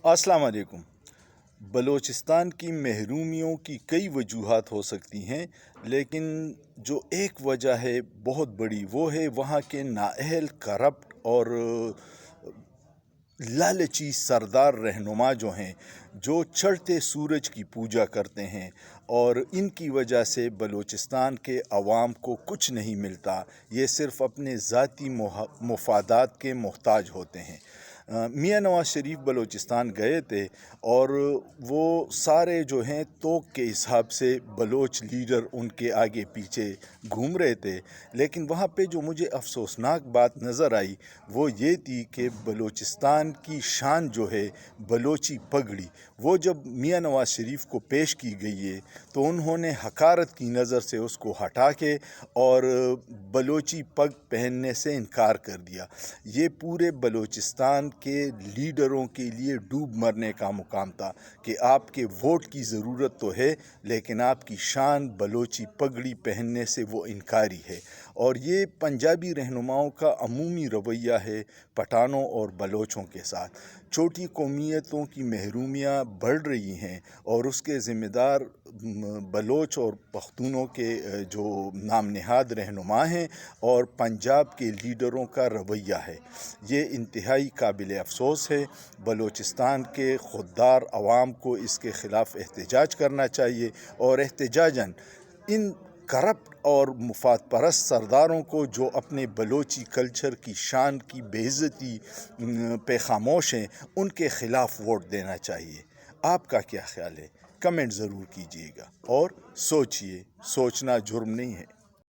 السلام علیکم۔ بلوچستان کی محرومیوں کی کئی وجوہات ہو سکتی ہیں، لیکن جو ایک وجہ ہے بہت بڑی، وہ ہے وہاں کے نااہل، کرپٹ اور لالچی سردار رہنما جو ہیں، جو چڑھتے سورج کی پوجا کرتے ہیں، اور ان کی وجہ سے بلوچستان کے عوام کو کچھ نہیں ملتا۔ یہ صرف اپنے ذاتی مفادات کے محتاج ہوتے ہیں۔ میاں نواز شریف بلوچستان گئے تھے اور وہ سارے جو ہیں توق کے حساب سے بلوچ لیڈر ان کے آگے پیچھے گھوم رہے تھے، لیکن وہاں پہ جو مجھے افسوسناک بات نظر آئی وہ یہ تھی کہ بلوچستان کی شان جو ہے بلوچی پگڑی، وہ جب میاں نواز شریف کو پیش کی گئی ہے تو انہوں نے حقارت کی نظر سے اس کو ہٹا کے اور بلوچی پگ پہننے سے انکار کر دیا۔ یہ پورے بلوچستان کے لیڈروں کے لیے ڈوب مرنے کا مقام تھا کہ آپ کے ووٹ کی ضرورت تو ہے، لیکن آپ کی شان بلوچی پگڑی پہننے سے وہ انکاری ہے۔ اور یہ پنجابی رہنماؤں کا عمومی رویہ ہے پٹھانوں اور بلوچوں کے ساتھ۔ چھوٹی قومیتوں کی محرومیاں بڑھ رہی ہیں اور اس کے ذمہ دار بلوچ اور پختونوں کے جو نام نہاد رہنما ہیں اور پنجاب کے لیڈروں کا رویہ ہے۔ یہ انتہائی قابل افسوس ہے۔ بلوچستان کے خوددار عوام کو اس کے خلاف احتجاج کرنا چاہیے، اور احتجاجاً ان کرپٹ اور مفاد پرست سرداروں کو جو اپنے بلوچی کلچر کی شان کی بے عزتی پہ خاموش ہیں، ان کے خلاف ووٹ دینا چاہیے۔ آپ کا کیا خیال ہے؟ کمنٹ ضرور کیجیے گا، اور سوچئے، سوچنا جرم نہیں ہے۔